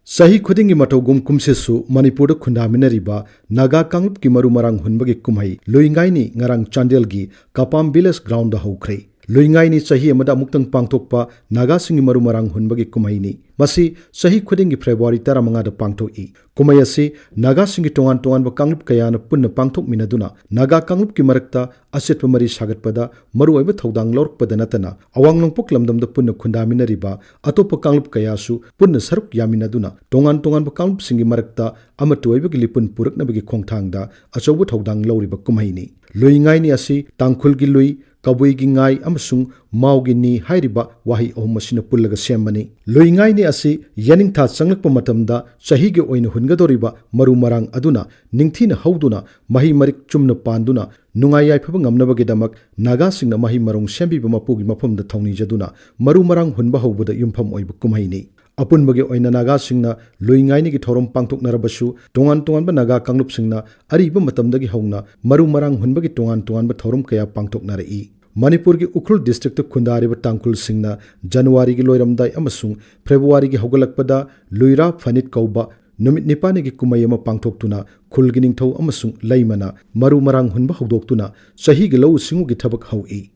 Sahi khudingi matogum kumsesu Manipur khundaminariba Naga Kangup ki maru marang hunbagi kumhai Luingai ni ngarang Chandel gi Kapam Village ground da hokre. Luingai ni sahi amada muktang pangtokpa Naga singi maru marang hunbagi kumhai ni. Masi sahi khudingi February 15 da pangtoki. Kumhai asi Naga singi tongan ba Kangup kaya na punna pangtok minaduna Naga Kangup ki marakta asetpa mari sagatpada maru aiba thodang lorkpada natana awanglong poklamdam da punna khundaminariba atopa Kangup kaya su punna saruk yaminaduna tongan ba Kangup singi marakta amatu aiba lipun puraknabagi khongthangda achobu thodang loriba kumhai ni. Luingai ni asi tangkhul gi lui kabui gi ngai amasung mau gi ni hairiba wahi ahum asina pullaga sembani. Luingai ni asi yaning tha changlakpa matamda chahi ge oina hungadoriba maru marang aduna ningthina hauduna mahi marik chumna panduna nungai yaifaba ngamnabagi damak Naga singna mahi marong sembiba mapugi mafamda thongni jaduna maru marang hunba hobada yumpham oiba kumhai ni. Appunba gi oina Naga singna Luingai ni gi thorom pangtok narabasu tongan ba Naga Kangup singna ariba matamdagi hauna maru marang hunba gi tongan ba thorom kaya pangtok narai. Manipur gi Ukhrul district khundariba tangkul singna January gi loiramdai amasung February gi hogalakpada Luira Fanit kauba numit nipani gi kumayama pangtoktuna khulgi ningthau amasung leimana maru marang hunba hogdoktuna sahi gi lau singu gi thabak haui.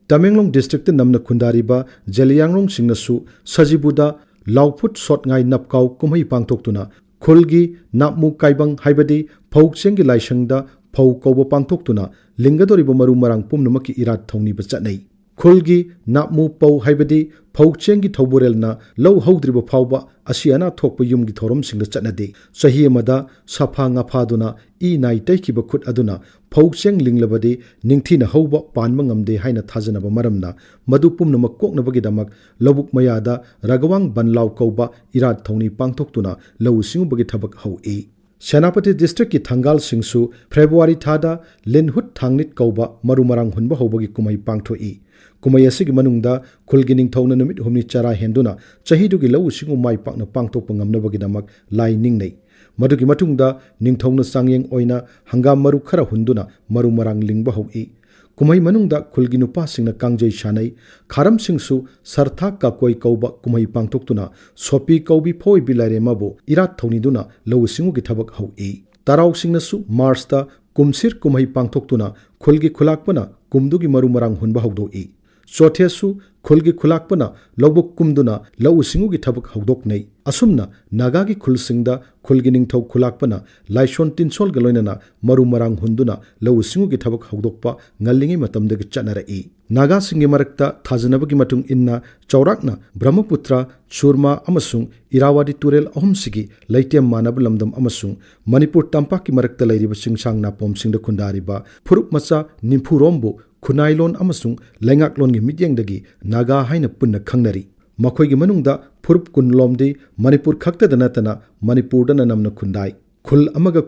Tamenglong district namna khundariba Jeliangrong singnasu sajibuda lauput sot ngai napkau kumhai pangtoktuna khulgi napmu kaibang haibadi phauchengi laisangda phau kauba pangtoktuna lingadoriba maru marang pumnumaki irat thongni ba chatnai. Khulgi napmu pau haibadi phauchengi thoburelna lau haudriba phauba asiana thokpa yumgi thorom singda chatnade sahi amada safa nga phaduna I nai taikiba khut aduna phaucheng linglabadi ningthina hauba panma ngamde haina thajanaba maramna madu pumnuma koknabagi damak lobuk mayada ragawang banlaw kauba irat thongni pangtoktuna lau singubagi thabak hau'i. Senapati district ki Thangal singsu February thada Linhut Thangnit kauba maru marang hunba hobagi kumai pangthoi. Kumai asigi manungda khulgi ningthawna numit humni chara henduna chahidugi lau singu mai pakna pangthokpa ngamnabagi damak lai ningnei. Madugi matungda ningthawna sangyeng oina hangam maru khara hunduna maru marang lingba hoi. Kumai manungda khulgi nupa singna kangjai shanai kharam singsu sarthak ka koi kauba kumai pangtoktuna sopi kaubi phoi bilare mabu irat thoniduna lau singu gi thabak hoi. Tarau singnasu March ta kumsir kumai pangtoktuna khulgi khulakpana kumdugi maru marang hunba hogdoi. Chothesu khulgi khulakpana lobuk kumduna lau singu gi thabak hogdoknei. Asumna Naga gi khulsingda khulgi ningthau khulakpana laishon tinsol galoinana maru marang hunduna lau singu gi thabak hogdokpa ngallingi matamdagi chatnarai. Naga singi marakta thajanabagi matung inna chaurakna Brahmaputra Churma amasung Irrawaddy turel ahumsigi leitem manaba lamdam amasung Manipur tampaki marakta lairiba singsang napom singda khundariba phurup macha nimphurombu Khunnai lon amasung lengak lon gi mityengdagi Naga haina punna khangnari. Makhoigi manungda phurup kun lomdi Manipur khakta danatana Manipur dana namna khundai. Khul amaga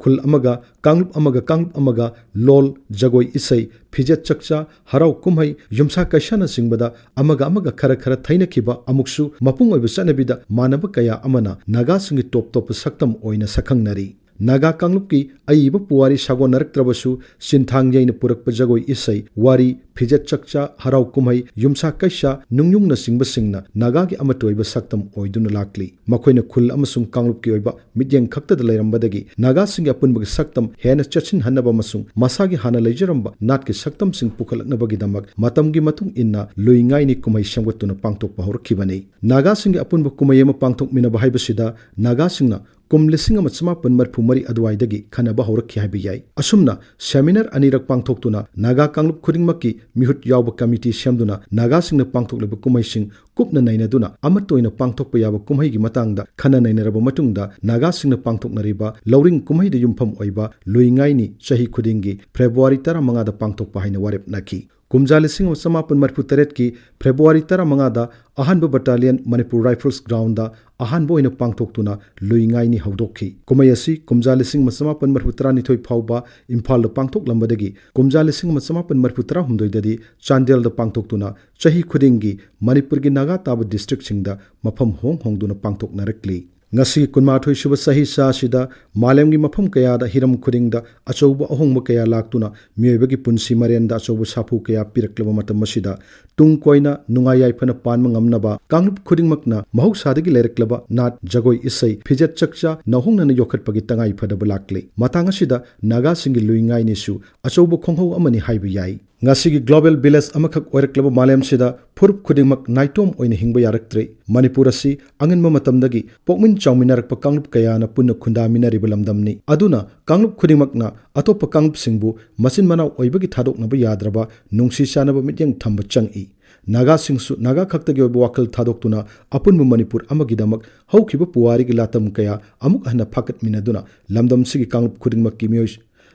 Kangup amaga lol jagoi isai phijet chakcha harau kumhai yumsa kaishana singbada amaga khara thaina khiba amuksu mapung oiba chanabida manaba kaya amana Naga singi top saktam oina sakhangnari. Naga Kangup ki aiba puwari sago naraktrabasu sinthang yaina purakpa jagoi isai wari phijet chakcha harau kumhai yumsa kaisha nungyungna singba singna Naga gi amatoiba saktam oiduna lakli. Makhoina khul amasung Kangup ki oiba midyeng khakta da lairambadagi Naga singi apunbagi saktam hena chachin hannaba masung masagi hana leijaramba nat ki saktam sing pukhalaknabagi damak matamgi matung inna Luingai ni kumai samgatuna pangtokpa horakhibani. Naga singi apunba kumayama pangtok minaba haibasida Naga singna kum lising ama chamapan marphu mari adwaidagi khanaba horakhi haibiyai. Asumna seminar anirak pangthoktuna Naga Kangup khudingmaki mihut yawba committee semduna Naga singna pangthokleba kumai sing kupna nainaduna amatoina pangthokpa yaba kumai gi matangda khana nainaraba matungda Naga singna pangthoknariba lauring kumai da yumpham oiba Luingai ni chahi khudingi February 15 da pangthokpa haina warep nakhi. Kumja lising ama chamapan marphu taret ki February 15 da ahanba battalion Manipur Rifles ground da ahanba oina pangthoktuna Luingai ni hawdokhi. Kumai asi kumja lising ama chamapan marphu 12 phawba Imphal da pangthoklambadagi kumja lising ama chamapan marphu 16 dadi Chandel da pangthoktuna chahi khudingi Manipur gi Naga taba district singda mafam hongduna pangthoknarakli. ngasi kunmathoi suba sahi sa sida malemgi mafam kaya da hiram khudingda achouba ahongba kaya laktuna miyoibagi punsi marenda achouba sapu kaya piraklaba matam masida tung koina nungai yaifana panma ngamnaba kanglup khudingmakna mahausadagi lereklaba nat jagoi isai phijat chakcha nahongnana yokhatpagi tangai phadaba lakle matanga sida naga singi luingai nisu achouba khonghau amani haibu yai ngasigi global village amakhak oiraklaba malem sida phurup khudingmak naitom oina hingba yaraktre manipur asi anganma matamdagi pokmin chawminarakpa kanglup kayana punna khundaminariba lamdamni aduna kanglup khudingmakna atopa kanglup singbu masin manau oibagi thadoknaba yadraba nungsi chanaba mityang thamba changi naga singsu naga khaktagi oiba wakal thadokuna apunbu manipur amagidamak haukiba puwarigi latam kaya amuk hana phakat minaduna lamdam sigi kanglup khudingmakki miyoi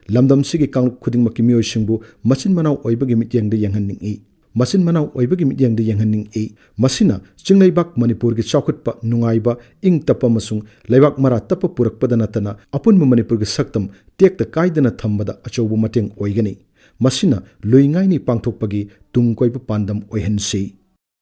lamdam sigi kanglup khudingmakki miyoi singbu masin manau oibagi mityangda yanghanningi masin manau oibagi mityangda yanghanningi masina chingleibak manipur gi chawkhatpa nungaiba ing tapa masung leibak mara tapa purakpada natana apunbu manipur gi saktam tekta kaidana thambada achoubu mateng oigani masina luingai ni pangthokpagi tungkoiba pandam oihansi